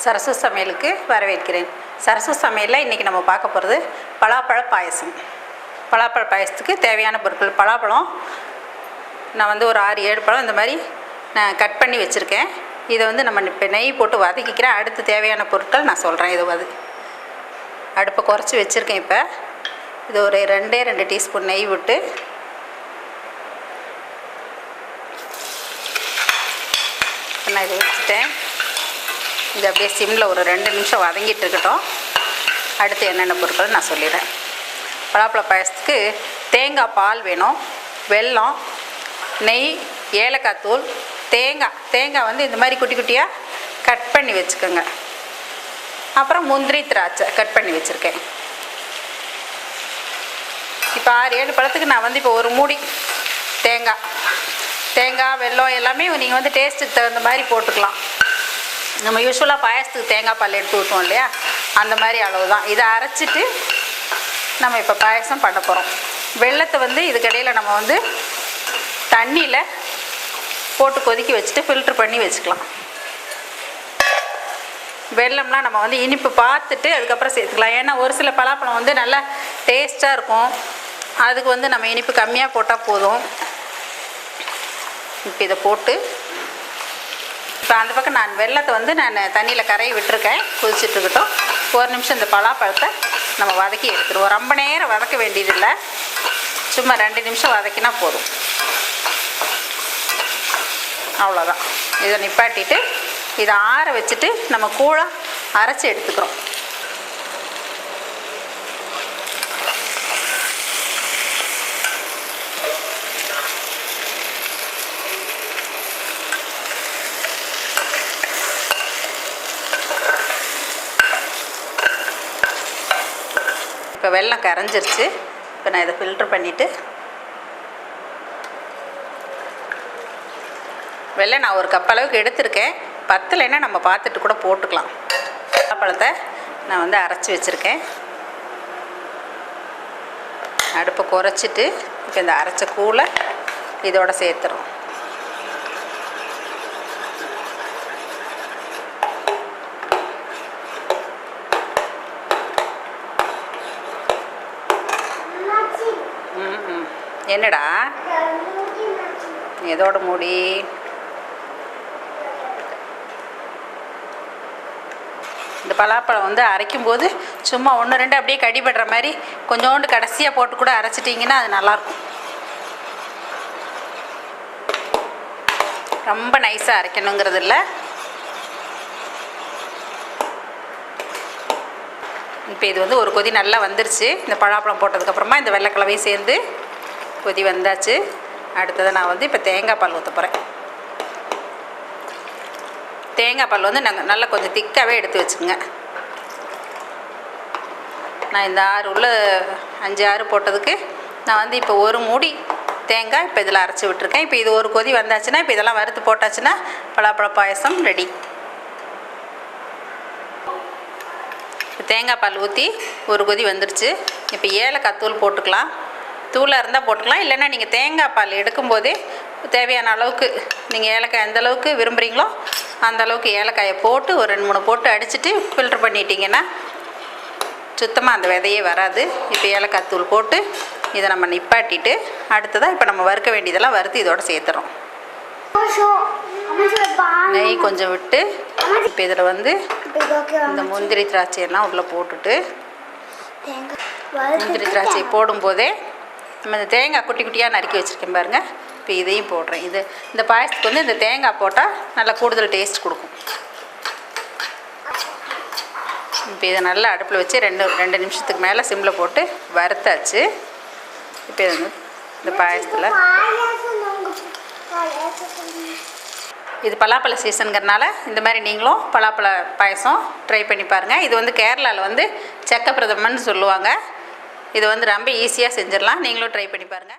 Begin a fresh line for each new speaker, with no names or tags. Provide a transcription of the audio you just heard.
சரசு சமையலுக்கு வரவேற்கிறேன். சரசு சமையலில் இன்றைக்கி நம்ம பார்க்க போகிறது பலாப்பழ பாயசம். பலாப்பழ பாயசத்துக்கு தேவையான பொருட்கள்: பலாப்பழம் நான் வந்து ஒரு 6-7 பழம் இந்த மாதிரி நான் கட் பண்ணி வச்சுருக்கேன். இதை வந்து நம்ம இப்போ நெய் போட்டு வதக்கிக்கிறேன். அடுத்து தேவையான பொருட்கள் நான் சொல்கிறேன். இது அடுப்பை குறைச்சி வச்சுருக்கேன். இப்போ இது ஒரு 2 டீஸ்பூன் நெய் விட்டு நான் இதை வச்சுட்டேன். இது அப்படியே சிம்மில் ஒரு 2 நிமிஷம் வதங்கிட்டு இருக்கட்டும். அடுத்து என்னென்ன பொருட்கள் நான் சொல்லிடுறேன். பலாப்பழ பாயசத்துக்கு தேங்காய் பால் வேணும், வெல்லம், நெய், ஏலக்காய் தூள், தேங்காய் வந்து இந்த மாதிரி குட்டி குட்டியாக கட் பண்ணி வச்சுக்கோங்க. அப்புறம் முந்திரி, திராட்சை கட் பண்ணி வச்சுருக்கேன். இப்போ 6-7 பழத்துக்கு நான் வந்து இப்போ ஒரு மூடி தேங்காய், வெல்லம் எல்லாமே நீங்கள் வந்து டேஸ்ட்டுக்கு தகுந்த மாதிரி போட்டுக்கலாம். நம்ம யூஸ்வலாக பாயசத்துக்கு தேங்காய் பால் எடுத்து ஊற்றுவோம் இல்லையா, அந்த மாதிரி அளவு தான். இதை அரைச்சிட்டு நம்ம இப்போ பாயசம் பண்ண போகிறோம். வெல்லத்தை வந்து இதுக்கடையில் நம்ம வந்து தண்ணியில் போட்டு கொதிக்க வச்சுட்டு ஃபில்ட்ரு பண்ணி வச்சுக்கலாம். வெல்லம்லாம் நம்ம வந்து இனிப்பு பார்த்துட்டு அதுக்கப்புறம் சேர்த்துக்கலாம். ஏன்னா ஒரு சில பலாப்பழம் வந்து நல்லா டேஸ்ட்டாக இருக்கும், அதுக்கு வந்து நம்ம இனிப்பு கம்மியாக போட்டால் போதும். இப்போ இதை போட்டு இப்போ அந்த பக்கம் நான் வெல்லத்தை வந்து நான் தண்ணியில் கரையை விட்டுருக்கேன், கொதிச்சிட்ருக்கட்டும். 1 நிமிஷம் இந்த பலாப்பழத்தை நம்ம வதக்கி எடுத்துருவோம். ரொம்ப நேரம் வதக்க வேண்டியதில்லை, சும்மா 2 நிமிஷம் வதக்கினா போதும். அவ்வளோதான். இதை நிப்பாட்டிட்டு இதை ஆற வச்சுட்டு நம்ம கூழாக அரைச்சி எடுத்துக்கிறோம். இப்போ வெல்லம் கரைஞ்சிருச்சு. இப்போ நான் இதை ஃபில்ட்ரு பண்ணிவிட்டு வெல்லம் நான் ஒரு கப் அளவுக்கு எடுத்திருக்கேன். பத்தலைன்னா நம்ம பார்த்துட்டு கூட போட்டுக்கலாம். பழத்தை நான் வந்து அரைச்சி வச்சுருக்கேன். அடுப்பை குறைச்சிட்டு இப்போ இந்த அரைச்ச கூழை இதோட சேர்த்துறோம். என்னடா எதோட மூடி? இந்த பலாப்பழம் வந்து அரைக்கும்போது சும்மா 1-2 அப்படியே கடிபடுற மாதிரி கொஞ்சோண்டு கடைசியாக போட்டு கூட அரைச்சிட்டிங்கன்னா அது நல்லாயிருக்கும். ரொம்ப நைஸாக அரைக்கணுங்கிறது இல்லை. இப்போ இது வந்து ஒரு கொதி நல்லா வந்துருச்சு. இந்த பலாப்பழம் போட்டதுக்கப்புறமா இந்த வெள்ளைக்கிழவையும் சேர்ந்து கொதி வந்தாச்சு. அடுத்ததை நான் வந்து இப்போ தேங்காய் பால் ஊற்ற போகிறேன். தேங்காய் பால் வந்து நாங்கள் நல்லா கொஞ்சம் திக்காகவே எடுத்து வச்சுக்கோங்க. நான் இந்த 5-6 போட்டதுக்கு நான் வந்து இப்போ ஒரு மூடி தேங்காய் இப்போ இதில் அரைச்சி விட்டுருக்கேன். இப்போ இது ஒரு கொதி வந்தாச்சுன்னா இப்போ இதெல்லாம் வறுத்து போட்டாச்சுன்னா பலாப்பழ பாயசம் ரெடி. தேங்காய் பால் ஊற்றி ஒரு கொதி வந்துடுச்சு. இப்போ ஏலக்காய் தூள் போட்டுக்கலாம். தூளாக இருந்தால் போட்டுக்கலாம், இல்லைன்னா நீங்கள் தேங்காய் பால் எடுக்கும்போதே தேவையான அளவுக்கு நீங்கள் ஏலக்காய் எந்த அளவுக்கு விரும்புகிறீங்களோ அந்த அளவுக்கு ஏலக்காயை போட்டு ஒரு 2-3 போட்டு அடிச்சுட்டு ஃபில்ட்ரு பண்ணிட்டீங்கன்னா சுத்தமாக அந்த விதையே வராது. இப்போ ஏலக்காய் தூள் போட்டு இதை நம்ம நிப்பாட்டிட்டு அடுத்ததாக இப்போ நம்ம வறுக்க வேண்டியதெல்லாம் வறுத்து இதோட சேர்த்துறோம். நெய் கொஞ்சம் விட்டு இப்போ இதில் வந்து இந்த முந்திரி திராட்சையெல்லாம் உள்ளே போட்டுட்டு முந்திரி திராட்சை போடும்போதே நம்ம இந்த தேங்காய் குட்டி குட்டியாக நறுக்கி வச்சுருக்கேன் பாருங்கள். இப்போ இதையும் போடுறேன். இந்த பாயசத்துக்கு வந்து இந்த தேங்காய் போட்டால் நல்லா கூடுதல் டேஸ்ட் கொடுக்கும். இப்போ இதை நல்லா அடுப்பில் வச்சு 2 நிமிஷத்துக்கு மேலே சிம்மில் போட்டு வறுத்தாச்சு. இப்போ இது வந்து இந்த பாயசத்தில் இது பலாப்பழ சீசனுங்கிறனால இந்த மாதிரி நீங்களும் பலாப்பழ பாயசம் ட்ரை பண்ணி பாருங்கள். இது வந்து கேரளாவில் வந்து செக்க பிரதமன்னு சொல்லுவாங்க. இது வந்து ரொம்ப ஈஸியாக செஞ்சிடலாம். நீங்களும் ட்ரை பண்ணி பாருங்கள்.